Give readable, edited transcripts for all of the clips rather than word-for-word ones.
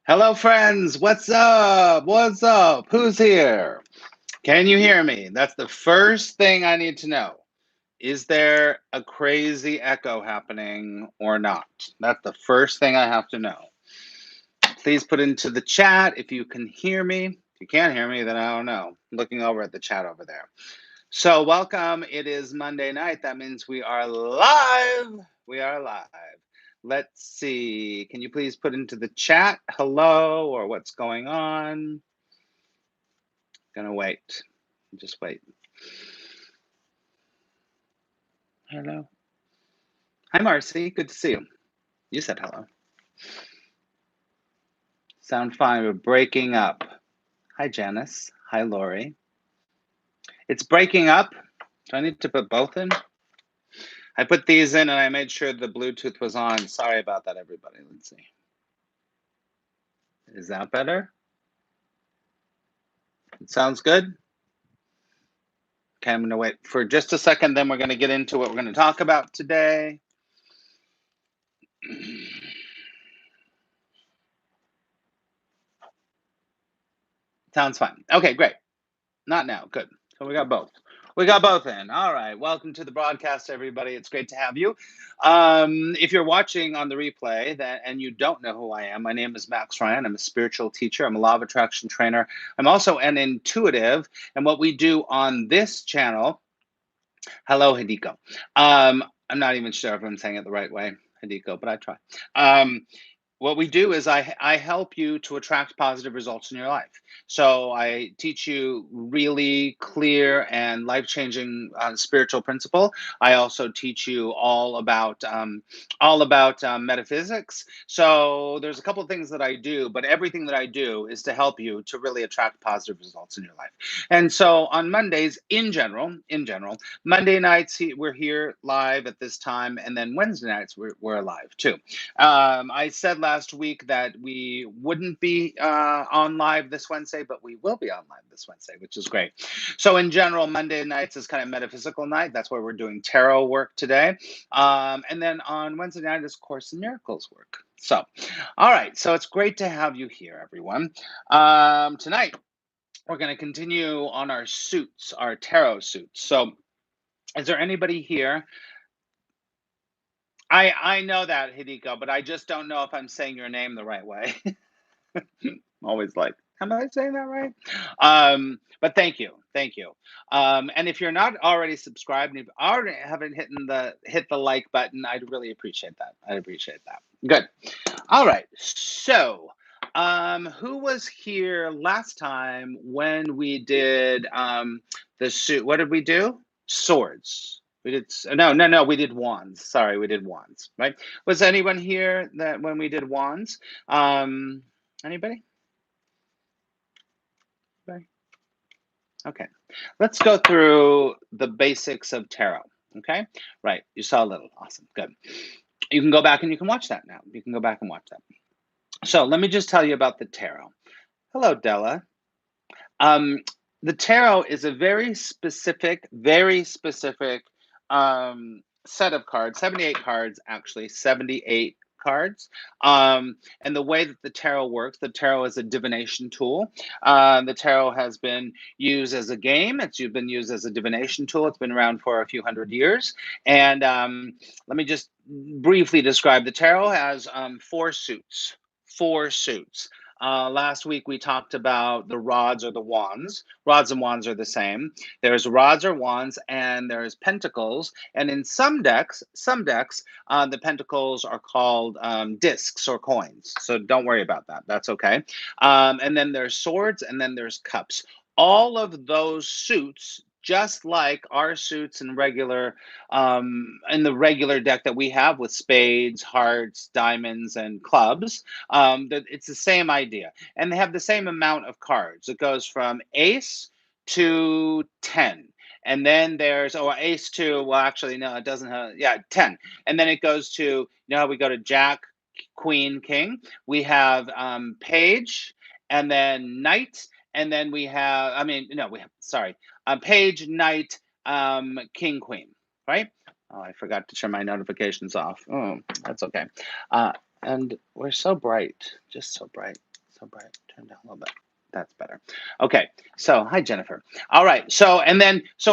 Hello, friends. What's up? What's up? Who's here? Can you hear me? That's the first thing I need to know. Is there a crazy echo happening or not? That's the first thing I have to know. Please put into the chat if you can hear me. If you can't hear me, then I don't know. I'm looking over at the chat over there. So, welcome. It is Monday night. That means we are live. We are live. Let's see. Can you please put into the chat hello or what's going on? Gonna wait. Just wait. Hello. Hi, Marcy. Good to see you. You said hello. Sound fine. We're breaking up. Hi, Janice. Hi, Lori. It's breaking up. Do I need to put both in? I put these in and I made sure the Bluetooth was on. Sorry about that, everybody. Let's see. Is that better? It sounds good? Okay, I'm going to wait for just a second, then we're going to get into what we're going to talk about today. Sounds fine. Okay, great. Not now. Good. So we got both. We got both in. All right. Welcome to the broadcast, everybody. It's great to have you. If you're watching on the replay and you don't know who I am, my name is Max Ryan. I'm a spiritual teacher. I'm a law of attraction trainer. I'm also an intuitive. And what we do on this channel, hello, Hideko. I'm not even sure if I'm saying it the right way, Hideko, but I try. What we do is I help you to attract positive results in your life. So I teach you really clear and life-changing spiritual principle. I also teach you all about metaphysics. So there's a couple of things that I do, but everything that I do is to help you to really attract positive results in your life. And so on Mondays, in general, Monday nights we're here live at this time, and then Wednesday nights we're live too. I said last week that we wouldn't be on live this Wednesday, but we will be on live this Wednesday, which is great. So in general, Monday nights is kind of metaphysical night. That's where we're doing tarot work today. And then on Wednesday night is Course in Miracles work. So, all right. So it's great to have you here, everyone. Tonight, we're going to continue on our suits, our tarot suits. So is there anybody here? I know that, Hideko, but I just don't know if I'm saying your name the right way. Always like, am I saying that right? But thank you. And if you're not already subscribed, and if you already haven't hit the like button, I'd really appreciate that. Good. All right. So, who was here last time when we did the suit? What did we do? Swords. We did no. We did wands. Sorry, we did wands. Right? Was anyone here that when we did wands? Anybody? Okay. Let's go through the basics of tarot. Okay. Right. You saw a little. Awesome. Good. You can go back and you can watch that now. You can go back and watch that. So let me just tell you about the tarot. Hello, Della. Um, the tarot is a very specific set of cards, 78 cards, actually, 78 cards. And the way that the tarot works, the tarot is a divination tool. The tarot has been used as a game. It's been used as a divination tool. It's been around for a few hundred years. And let me just briefly describe. The tarot has four suits. Last week we talked about the rods or the wands. Rods and wands are the same. There's rods or wands, and there's pentacles. And in some decks, the pentacles are called discs or coins. So don't worry about that. That's okay. And then there's swords, and then there's cups. All of those suits, just like our suits in the regular deck that we have with spades, hearts, diamonds, and clubs, it's the same idea, and they have the same amount of cards. It goes from ace to 10. And then there's ace to, well, actually no, it doesn't have, 10. And then it goes to, you know how we go to jack, queen, king. We have page, and then knight, and then we have, page, knight, king, queen, right? Oh, I forgot to turn my notifications off. Oh, that's okay. And we're so bright, just so bright. So bright. Turn down a little bit. That's better. Okay. So, hi, Jennifer. All right. So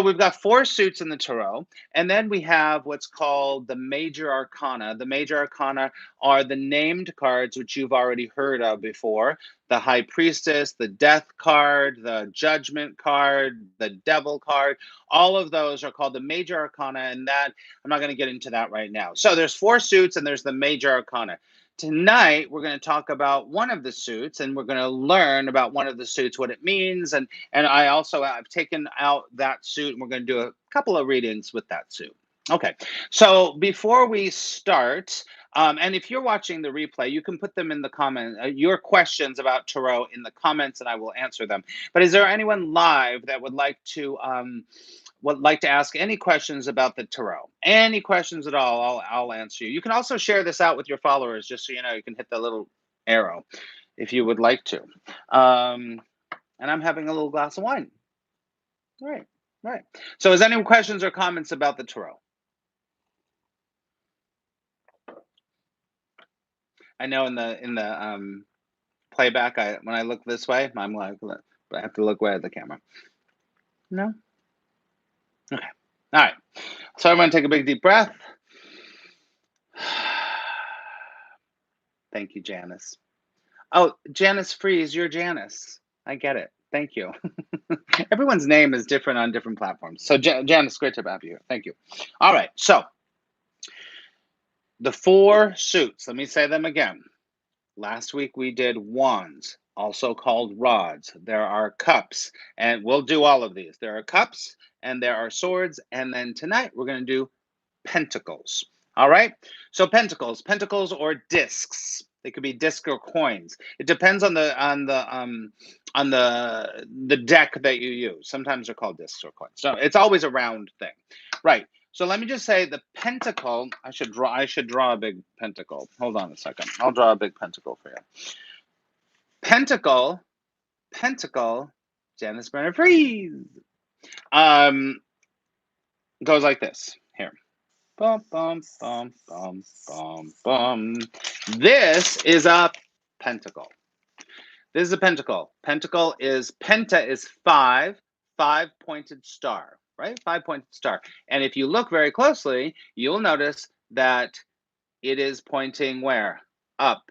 we've got 4 suits in the tarot, and then we have what's called the Major Arcana. The Major Arcana are the named cards, which you've already heard of before: the High Priestess, the Death card, the Judgment card, the Devil card. All of those are called the Major Arcana, and that I'm not going to get into that right now. So there's 4 suits, and there's the Major Arcana. Tonight, we're going to talk about one of the suits, and we're going to learn about one of the suits, what it means. And I've taken out that suit, and we're going to do a couple of readings with that suit. Okay, so before we start, and if you're watching the replay, you can put them in the comment, your questions about tarot in the comments, and I will answer them. But is there anyone live that would like to ask any questions about the tarot? Any questions at all, I'll answer you. You can also share this out with your followers, just so you know, you can hit the little arrow if you would like to. And I'm having a little glass of wine. All right, all right. So is there any questions or comments about the tarot? I know in the playback, when I look this way, I'm like, I have to look way at the camera. No? Okay. All right. So everyone take a big deep breath. Thank you, Janice. Oh, Janice Freeze, you're Janice. I get it. Thank you. Everyone's name is different on different platforms. So Janice, great to have you here. Thank you. All right. So the 4 suits, let me say them again. Last week we did wands, also called rods. There are cups, and we'll do all of these. There are cups and there are swords, and then tonight we're going to do pentacles. All right. So pentacles or discs. They could be disc or coins. It depends on the deck that you use. Sometimes they're called discs or coins. So it's always a round thing, right? So let me just say the pentacle. I should draw a big pentacle. Hold on a second. I'll draw a big pentacle for you. Pentacle. Janice Brenner Freeze. Goes like this. Here. Bum, bum, bum, bum, bum, bum. This is a pentacle. This is a pentacle. Penta is 5-pointed star, right? 5-pointed star. And if you look very closely, you'll notice that it is pointing where? Up,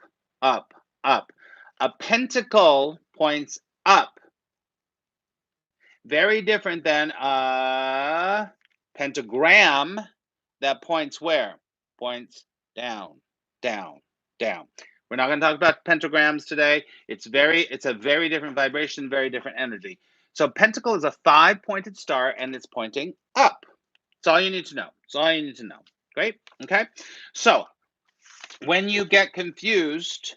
up, up. A pentacle points up. Very different than a pentagram that points where? Points down, down, down. We're not going to talk about pentagrams today. It's a very different vibration, very different energy. So pentacle is a 5-pointed star, and it's pointing up. That's all you need to know. That's all you need to know. Great. Okay. So when you get confused,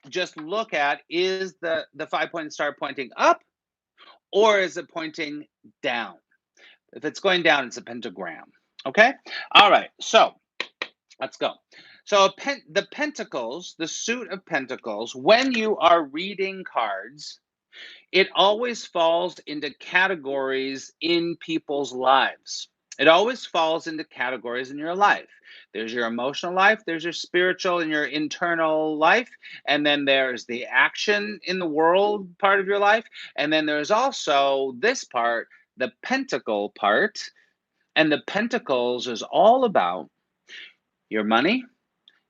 just look at, is the 5-pointed star pointing up, or is it pointing down? If it's going down, it's a pentagram. Okay? All right. So let's go. So the pentacles, the suit of pentacles, when you are reading cards, it always falls into categories in people's lives. It always falls into categories in your life. There's your emotional life, there's your spiritual and your internal life, and then there's the action in the world part of your life, and then there's also this part, the pentacle part. And the pentacles is all about your money,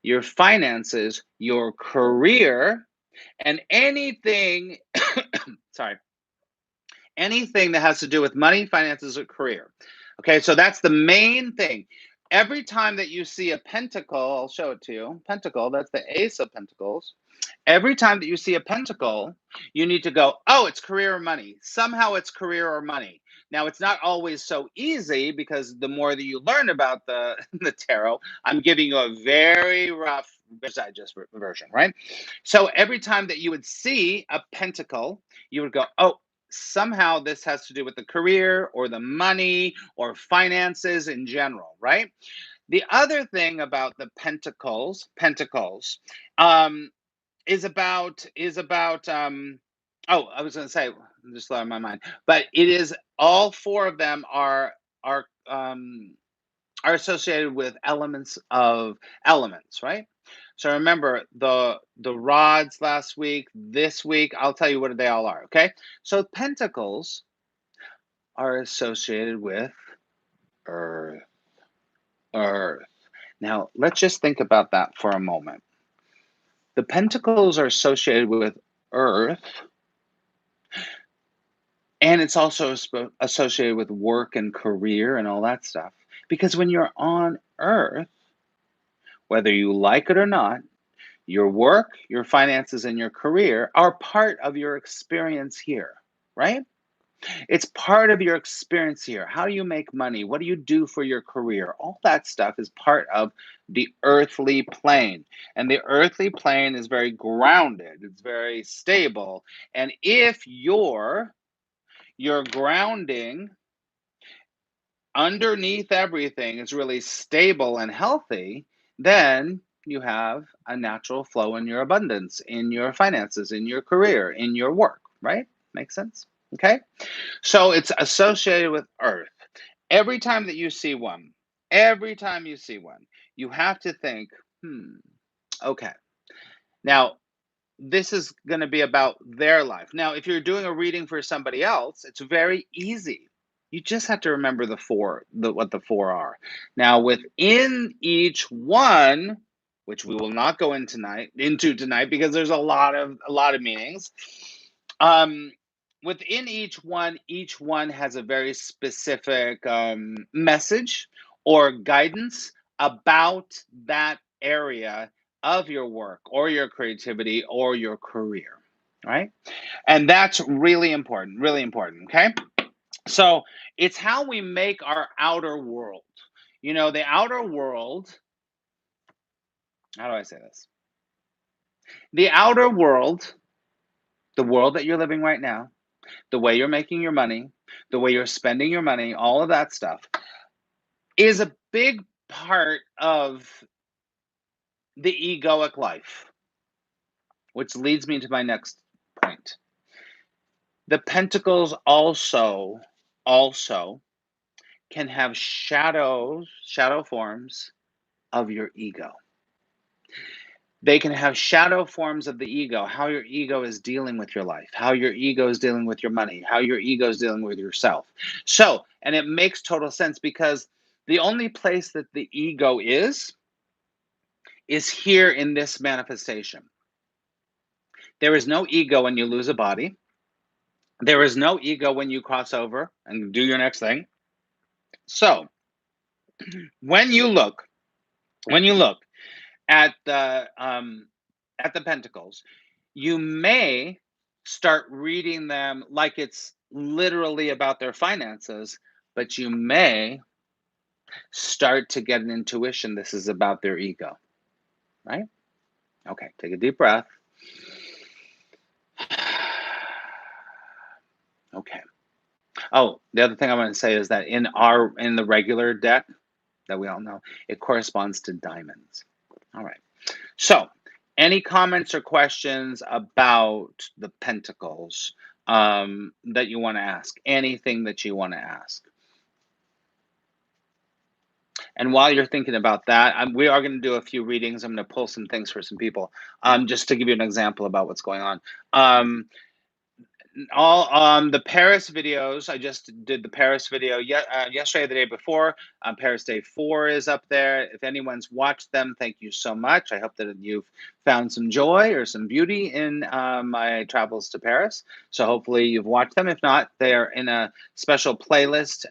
your finances, your career, and anything, sorry, anything that has to do with money, finances, or career. Okay, so that's the main thing. Every time that you see a pentacle, I'll show it to you. Pentacle, that's the Ace of Pentacles. Every time that you see a pentacle, you need to go, oh, it's career or money. Somehow it's career or money. Now, it's not always so easy, because the more that you learn about the tarot, I'm giving you a very rough digest version, right? So every time that you would see a pentacle, you would go, oh, somehow this has to do with the career or the money or finances in general, right? The other thing about the pentacles, is about oh, I was going to say, just out of my mind, but it is, all 4 of them are associated with elements, right? So remember the rods last week, this week, I'll tell you what they all are, okay? So pentacles are associated with earth, earth. Now, let's just think about that for a moment. The pentacles are associated with earth, and it's also associated with work and career and all that stuff. Because when you're on earth, whether you like it or not, your work, your finances, and your career are part of your experience here, right? It's part of your experience here. How do you make money? What do you do for your career? All that stuff is part of the earthly plane. And the earthly plane is very grounded, it's very stable. And if your grounding underneath everything is really stable and healthy, then you have a natural flow in your abundance, in your finances, in your career, in your work, right? Makes sense? Okay. So it's associated with earth. Every time that you see one, every time you see one, you have to think, okay. Now, this is going to be about their life. Now, if you're doing a reading for somebody else, it's very easy. You just have to remember what the four are. Now, within each one, which we will not go into tonight because there's a lot of meanings. Um, Within each one has a very specific message or guidance about that area of your work or your creativity or your career, right? And that's really important, okay? So it's how we make our outer world. The outer world, how do I say this? The outer world, the world that you're living right now, the way you're making your money, the way you're spending your money, all of that stuff is a big part of the egoic life, which leads me to my next point. The pentacles also can have shadow forms of your ego. They can have shadow forms of the ego, how your ego is dealing with your life, how your ego is dealing with your money, how your ego is dealing with yourself. So, and it makes total sense because the only place that the ego is here in this manifestation. There is no ego when you lose a body. There is no ego when you cross over and do your next thing. So, when you look at the pentacles, you may start reading them like it's literally about their finances, but you may start to get an intuition this is about their ego, right? Okay, take a deep breath. Okay. Oh, the other thing I want to say is that in the regular deck that we all know, it corresponds to diamonds. All right. So, any comments or questions about the pentacles that you want to ask? Anything that you want to ask? And while you're thinking about that, we are going to do a few readings. I'm going to pull some things for some people, just to give you an example about what's going on. All the Paris videos. I just did the Paris video yesterday, the day before. Paris Day 4 is up there. If anyone's watched them, thank you so much. I hope that you've found some joy or some beauty in my travels to Paris. So hopefully you've watched them. If not, they are in a special playlist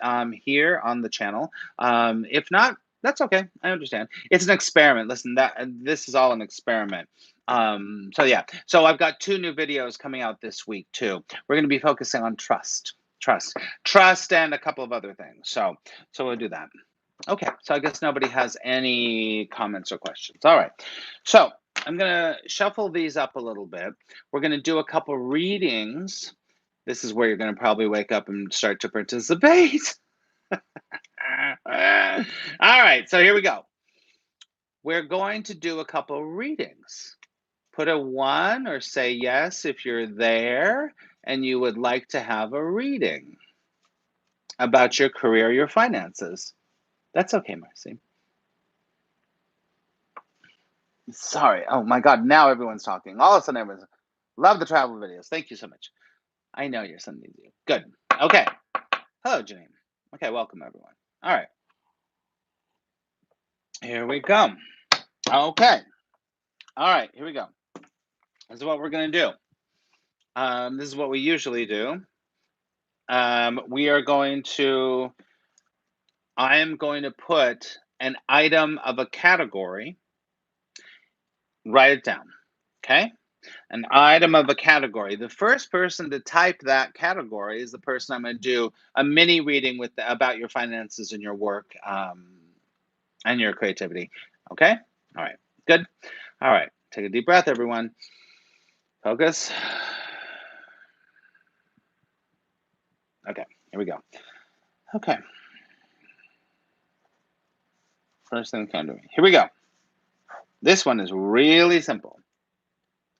here on the channel. If not, that's okay. I understand. It's an experiment. Listen, this is all an experiment. So yeah, so I've got 2 new videos coming out this week too. We're going to be focusing on trust, and a couple of other things. So we'll do that. Okay, so I guess nobody has any comments or questions. All right, so I'm going to shuffle these up a little bit. We're going to do a couple readings. This is where you're going to probably wake up and start to participate. All right, so here we go. We're going to do a couple readings. Put a 1 or say yes if you're there and you would like to have a reading about your career, your finances. That's okay, Marcy. Sorry. Oh my God. Now everyone's talking. All of a sudden, everyone's love the travel videos. Thank you so much. I know you're sending you. Good. Okay. Hello, Janine. Okay. Welcome, everyone. All right. Here we go. Okay. All right. Here we go. This is what we're going to do. This is what we usually do. We are going to, I am going to put an item of a category, write it down. Okay. An item of a category. The first person to type that category is the person I'm going to do a mini reading with about your finances and your work and your creativity. Okay? All right. Good. All right. Take a deep breath, everyone. Focus. Okay. Here we go. Okay. First thing can do. Here we go. This one is really simple,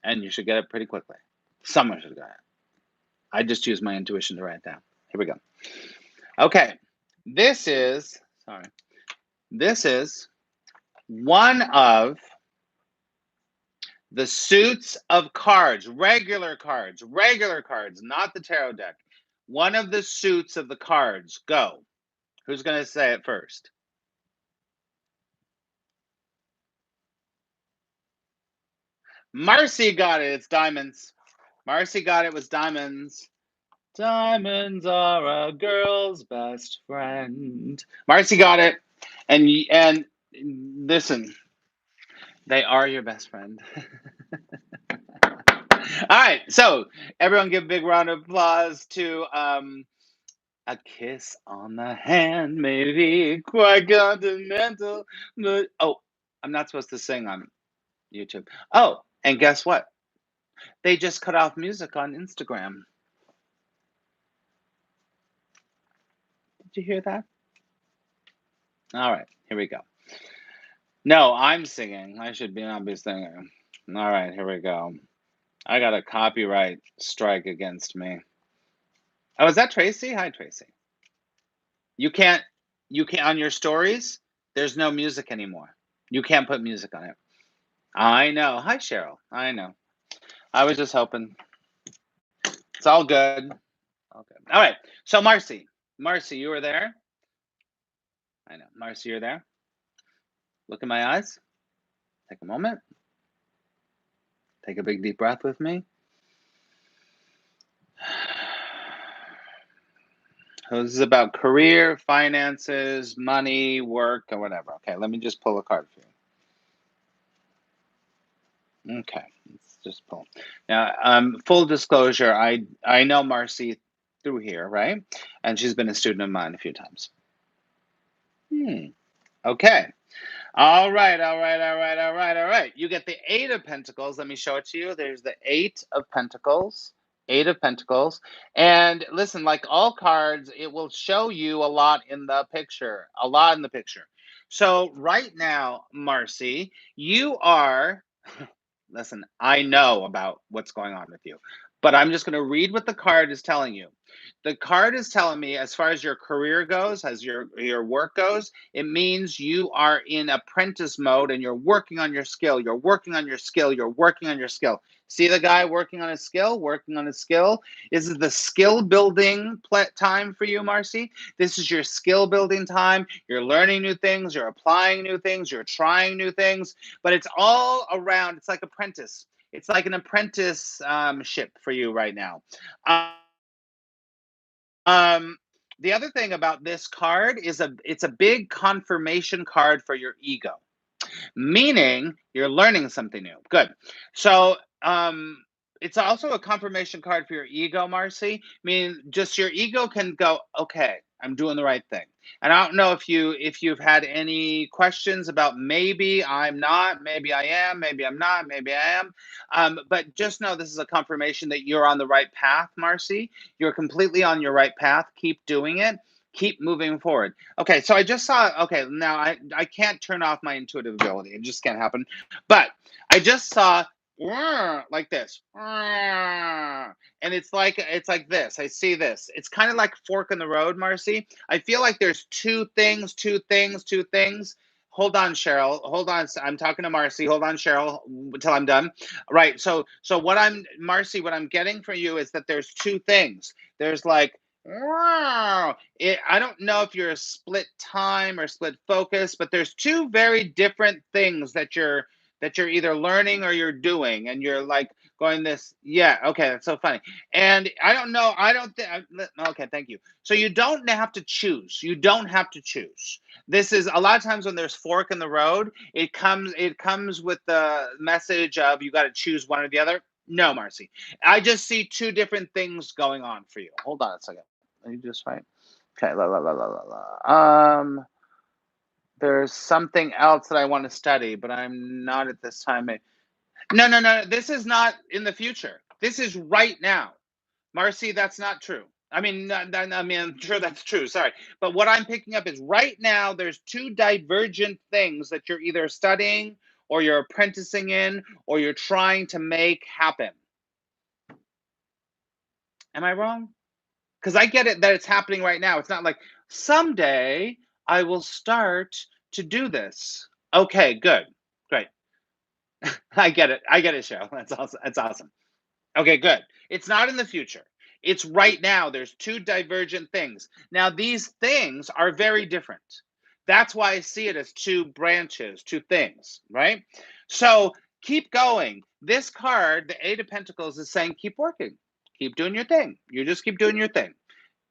and you should get it pretty quickly. Someone should get it. I just use my intuition to write it down. Here we go. Okay. This is, sorry. This is one of the suits of cards, regular cards, not the tarot deck. One of the suits of the cards. Go. Who's going to say it first? Marcy got it. It's diamonds. Marcy got it. Was diamonds. Diamonds are a girl's best friend. Marcy got it. And listen, they are your best friend. All right, so everyone give a big round of applause to a kiss on the hand may be quite continental, but I'm not supposed to sing on YouTube. Oh, and guess what? They just cut off music on Instagram. Did you hear that? All right, here we go. No, I'm singing. I should be not be singing. All right, here we go. I got a copyright strike against me. Oh, is that Tracy? Hi, Tracy. You can't on your stories, there's no music anymore. You can't put music on it. I know. Hi, Cheryl. I know. I was just hoping. It's all good. Okay. All right. So Marcy, you were there? I know. Marcy, you're there? Look in my eyes. Take a moment. Take a big deep breath with me. So this is about career, finances, money, work, or whatever. Okay, let me just pull a card for you. Okay, let's just pull. Now, full disclosure, I know Marcy through here, right? And she's been a student of mine a few times. Okay. All right, all right, all right, all right, all right. You get the Eight of Pentacles. Let me show it to you. There's the Eight of Pentacles. Eight of Pentacles. And listen, like all cards, it will show you a lot in the picture. A lot in the picture. So right now, Marcy, you are listen, I know about what's going on with you, but I'm just going to read what the card is telling you. The card is telling me, as far as your career goes, as your work goes, it means you are in apprentice mode and you're working on your skill. You're working on your skill. You're working on your skill. See the guy working on his skill, working on his skill. This is the skill building time for you, Marcy. This is your skill building time. You're learning new things. You're applying new things. You're trying new things. But it's all around. It's like apprentice. It's like an apprentice ship for you right now. Um, the other thing about this card is it's a big confirmation card for your ego, meaning you're learning something new. Good. So it's also a confirmation card for your ego, Marcy. I mean, just your ego can go, okay, I'm doing the right thing. And I don't know if you've had any questions about maybe I'm not, maybe I am, maybe I'm not, maybe I am. But just know this is a confirmation that you're on the right path, Marcy. You're completely on your right path. Keep doing it. Keep moving forward. Okay, so I just saw. Okay, now I can't turn off my intuitive ability. It just can't happen. But I just saw like this, and it's like this. I see this. It's kind of like fork in the road, Marcy. I feel like there's two things, two things, two things. hold on, Cheryl. Hold on. I'm talking to Marcy. Hold on, Cheryl, until I'm done. Right. So what I'm Marcy, what I'm getting from you is that there's two things. There's like, wow, I don't know if you're a split time or split focus, but there's two very different things that you're either learning or you're doing, and you're like going this. Yeah. Okay. That's so funny. And I don't know. I don't think. Okay. Thank you. So you don't have to choose. You don't have to choose. This is a lot of times when there's fork in the road, it comes with the message of you got to choose one or the other. No, Marcy, I just see two different things going on for you. Hold on a second. Are you just right? Okay. La la la la la la. There's something else that I want to study, but I'm not at this time. No, no, no. This is not in the future. This is right now. Marcy, that's not true. I mean, I'm sure that's true. Sorry, but what I'm picking up is right now. There's two divergent things that you're either studying, or you're apprenticing in, or you're trying to make happen. Am I wrong? Because I get it that it's happening right now. It's not like someday I will start to do this. Okay, good, great. I get it. I get it, Cheryl. That's awesome. That's awesome. Okay, good. It's not in the future. It's right now. There's two divergent things. Now, these things are very different. That's why I see it as two branches, two things, right? So keep going. This card, the Eight of Pentacles, is saying keep working, keep doing your thing. You just keep doing your thing.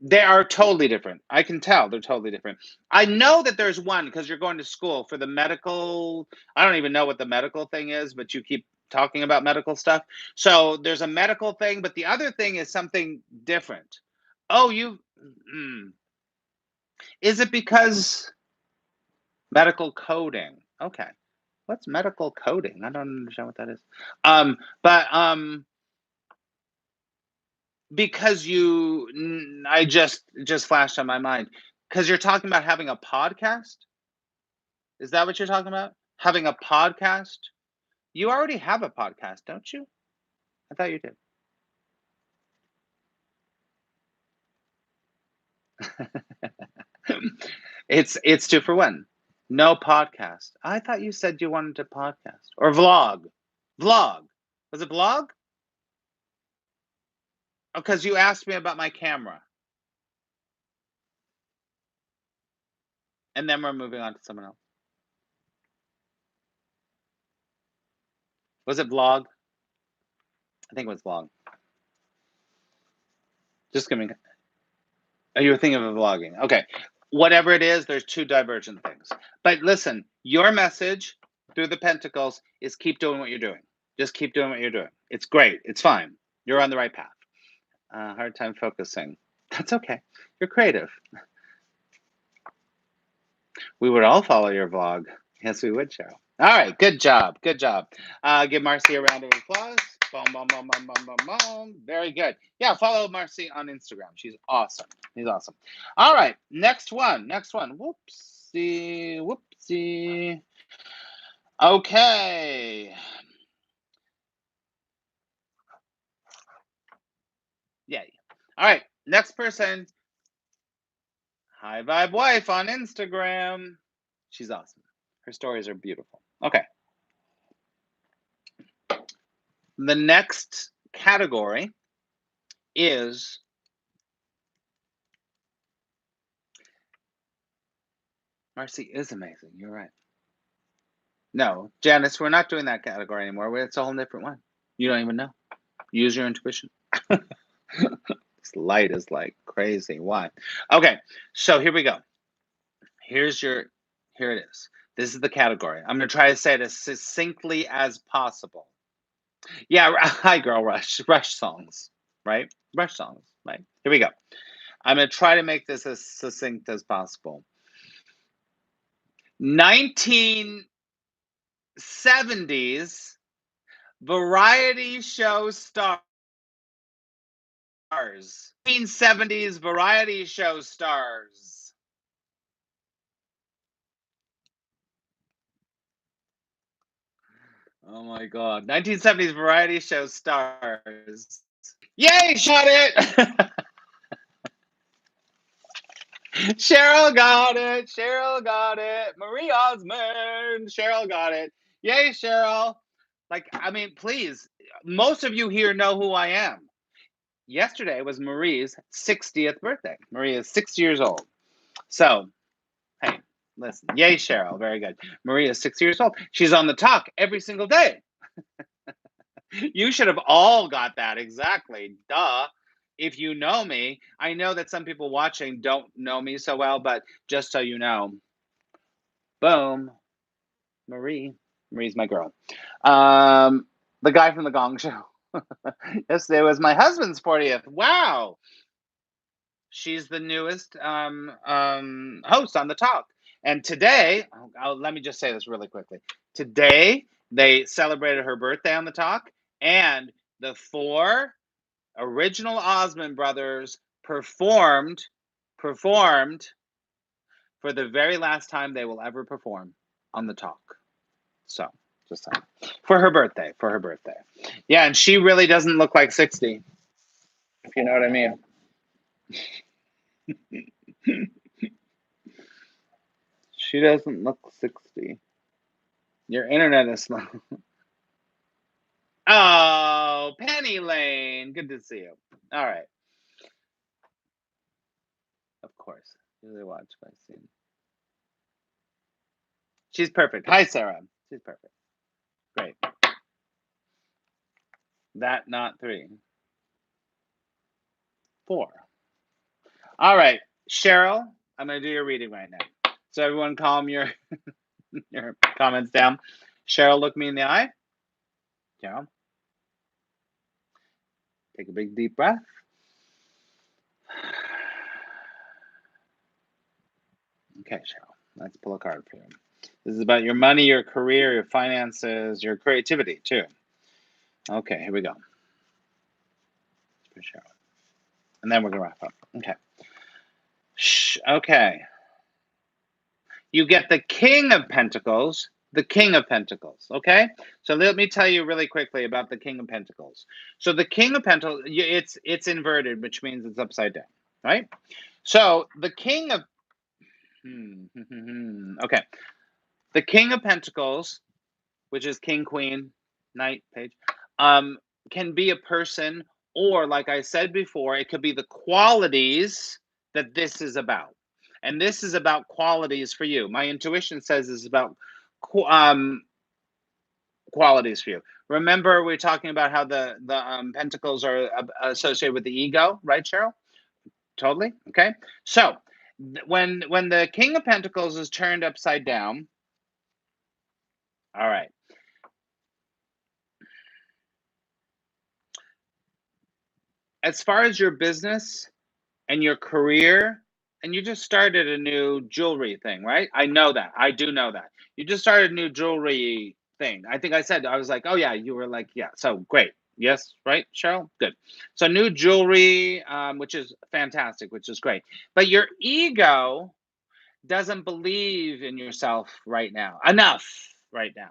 They are totally different. I can tell they're totally different. I know that there's one because you're going to school for the medical. I don't even know what the medical thing is, but you keep talking about medical stuff. So there's a medical thing, but the other thing is something different. Oh, is it because medical coding? Okay. What's medical coding? I don't understand what that is. But because I just flashed on my mind because you're talking about having a podcast. Is that what you're talking about? Having a podcast? You already have a podcast, don't you? I thought you did. It's two for one. No podcast. I thought you said you wanted to podcast or vlog. Vlog. Was it vlog? Because you asked me about my camera, and then we're moving on to someone else. Was it vlog? I think it was vlog. Just give me. Oh, you were thinking of vlogging. Okay. Whatever it is, there's two divergent things. But listen, your message through the Pentacles is keep doing what you're doing. Just keep doing what you're doing. It's great. It's fine. You're on the right path. Hard time focusing. That's okay. You're creative. We would all follow your vlog. Yes, we would, Cheryl. All right. Good job. Good job. Give Marcy a round of applause. Boom, boom, boom, boom, boom, boom, boom. Very good. Yeah, follow Marcy on Instagram. She's awesome. She's awesome. All right. Next one. Next one. Whoopsie. Whoopsie. Okay. Yeah. All right. Next person. High Vibe Wife on Instagram. She's awesome. Her stories are beautiful. Okay. The next category is Marcy is amazing. You're right. No, Janice, we're not doing that category anymore. It's a whole different one. You don't even know. Use your intuition. This light is like crazy. Why? Okay, so here we go. Here it is. This is the category. I'm going to try to say it as succinctly as possible. Yeah, hi, girl. Rush songs, right? Rush songs, right? Here we go. I'm going to try to make this as succinct as possible. 1970s variety show stars. 1970s variety show stars. Oh my god. 1970s variety show stars. Yay, shot it! Cheryl got it. Cheryl got it. Marie Osmond. Cheryl got it. Yay, Cheryl. Like, I mean, please, most of you here know who I am. Yesterday was Marie's 60th birthday. Marie is 6 years old. So, hey, listen. Yay, Cheryl. Very good. Marie is 6 years old. She's on the talk every single day. You should have all got that. Exactly. Duh. If you know me, I know that some people watching don't know me so well, but just so you know, boom, Marie. Marie's my girl. The guy from the Gong Show. Yesterday was my husband's 40th. Wow. She's the newest host on the talk. And today, let me just say this really quickly. Today, they celebrated her birthday on the talk, and the four original Osmond brothers performed for the very last time they will ever perform on the talk. So, just saying. For her birthday. Yeah, and she really doesn't look like 60, if you know what I mean. She doesn't look 60. Your internet is slow. Oh, Penny Lane. Good to see you. All right. Of course. Really watch my scene. She's perfect. Hi, Sarah. She's perfect. Great. That, not 3. 4. All right. Cheryl, I'm going to do your reading right now. So everyone calm your your comments down. Cheryl, look me in the eye. Cheryl. Take a big deep breath. Okay, Cheryl. Let's pull a card for you. This is about your money, your career, your finances, your creativity, too. Okay, here we go. For Cheryl. And then we're going to wrap up. Okay. Okay. You get the King of Pentacles. The King of Pentacles. Okay. So let me tell you really quickly about the King of Pentacles. So the King of Pentacles, it's inverted, which means it's upside down, right? So the King of okay, the King of Pentacles, which is King, Queen, Knight, Page, can be a person, or like I said before, it could be the qualities that this is about. And this is about qualities for you. My intuition says this is about qualities for you. Remember, we're talking about how the pentacles are associated with the ego, right, Cheryl? Totally. Okay. So when the King of Pentacles is turned upside down, all right. As far as your business and your career, and you just started a new jewelry thing, right? I know that. I do know that. You just started a new jewelry thing. I think I said, I was like, oh, yeah, you were like, yeah. So great. Yes, right, Cheryl? Good. So new jewelry, which is fantastic, which is great. But your ego doesn't believe in yourself right now, enough right now.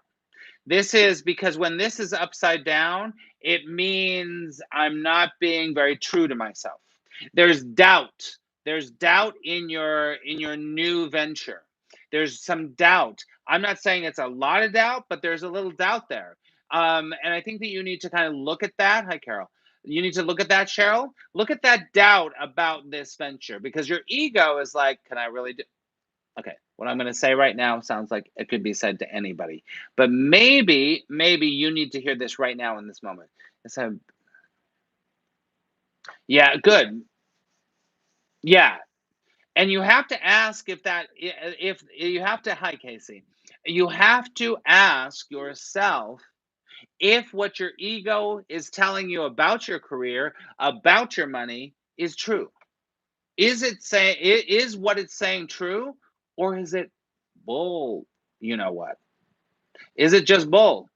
This is because when this is upside down, it means I'm not being very true to myself. There's doubt. There's doubt in your new venture. There's some doubt. I'm not saying it's a lot of doubt, but there's a little doubt there. And I think that you need to kind of look at that. Hi, Carol. You need to look at that, Cheryl. Look at that doubt about this venture because your ego is like, can I really do? Okay, what I'm going to say right now sounds like it could be said to anybody, but maybe you need to hear this right now in this moment. So, yeah, good. Yeah, and you have to ask if you have to. Hi, Casey. You have to ask yourself if what your ego is telling you about your career, about your money, is true. Is what it's saying true, or is it bull? You know what? Is it just bull?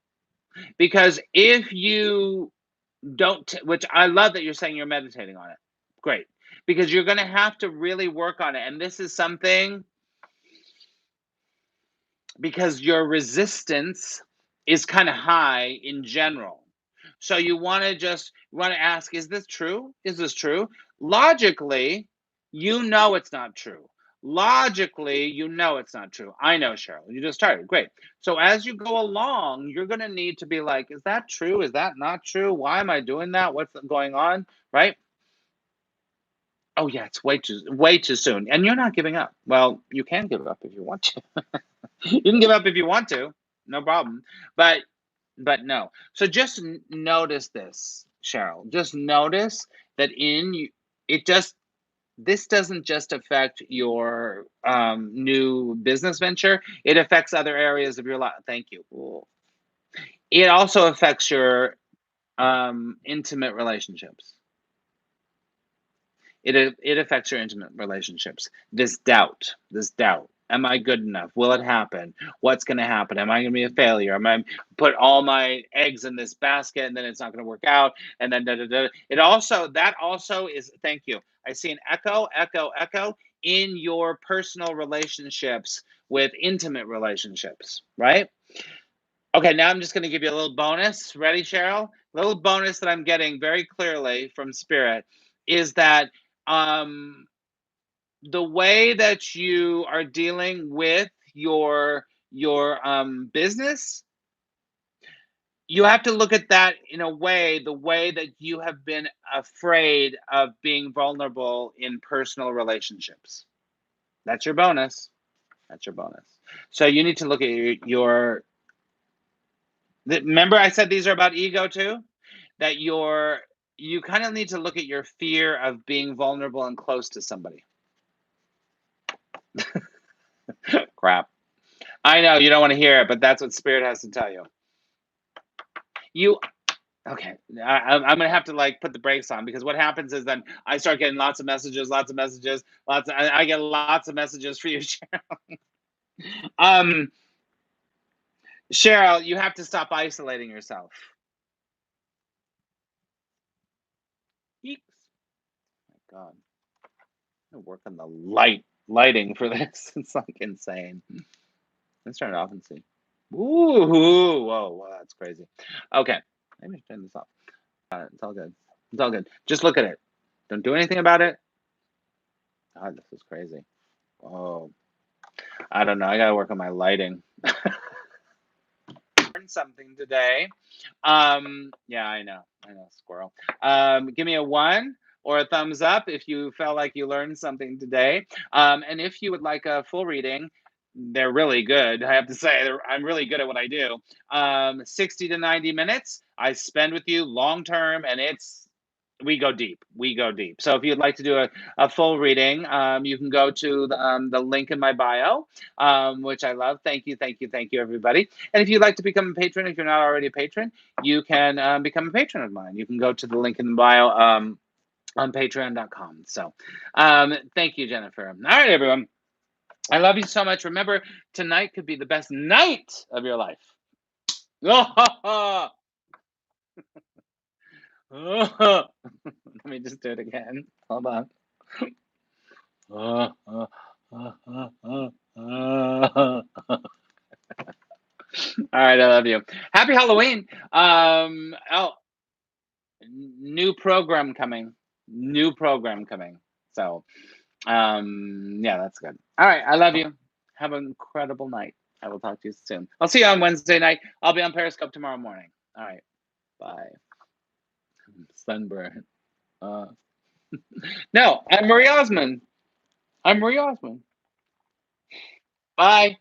Because if you don't, which I love that you're saying you're meditating on it. Great. Because you're going to have to really work on it. And this is something because your resistance is kind of high in general. So you want to ask, is this true? Is this true? Logically, you know it's not true. Logically, you know it's not true. I know, Cheryl. You just started. Great. So as you go along, you're going to need to be like, is that true? Is that not true? Why am I doing that? What's going on? Right? Oh yeah, it's way too soon. And you're not giving up. Well, you can give up if you want to. You can give up if you want to. No problem. But no. So just notice this, Cheryl. Just notice that in you, it just this doesn't just affect your new business venture. It affects other areas of your life. Thank you. Ooh. It also affects your intimate relationships. It affects your intimate relationships. This doubt. Am I good enough? Will it happen? What's going to happen? Am I going to be a failure? Am I put all my eggs in this basket and then it's not going to work out? And then da, da, da. That also is. Thank you. I see an echo in your personal relationships with intimate relationships, right? Okay, now I'm just going to give you a little bonus. Ready, Cheryl? A little bonus that I'm getting very clearly from Spirit is that um, the way that you are dealing with your business, you have to look at that in a way, the way that you have been afraid of being vulnerable in personal relationships. That's your bonus. That's your bonus. So you need to look at remember I said these are about ego too? That you kind of need to look at your fear of being vulnerable and close to somebody. Crap. I know you don't want to hear it, but that's what Spirit has to tell you. Okay. I'm gonna have to like put the brakes on because what happens is then I start getting lots of messages. I get lots of messages for you, Cheryl. um, Cheryl, you have to stop isolating yourself. Yeeks. My God, I'm gonna work on the lighting for this. It's like insane. Let's turn it off and see. Ooh, whoa, that's crazy. Okay, maybe I should turn this off. It's all good. It's all good. Just look at it. Don't do anything about it. God, this is crazy. Oh, I don't know. I gotta work on my lighting. Learned something today. Yeah, I know, squirrel. Give me a 1 or a thumbs up if you felt like you learned something today. And if you would like a full reading, they're really good. I have to say, I'm really good at what I do. 60 to 90 minutes I spend with you long term, and we go deep. We go deep. So if you'd like to do a full reading, you can go to the link in my bio, which I love. Thank you, everybody. And if you'd like to become a patron, if you're not already a patron, you can become a patron of mine. You can go to the link in the bio on patreon.com. So thank you, Jennifer. All right, everyone. I love you so much. Remember, tonight could be the best night of your life. Let me just do it again. Hold on. All right, I love you. Happy Halloween. New program coming. So, yeah, that's good. All right, I love you. Have an incredible night. I will talk to you soon. I'll see you on Wednesday night. I'll be on Periscope tomorrow morning. All right, bye. Sunburn. No, I'm Marie Osmond. Bye.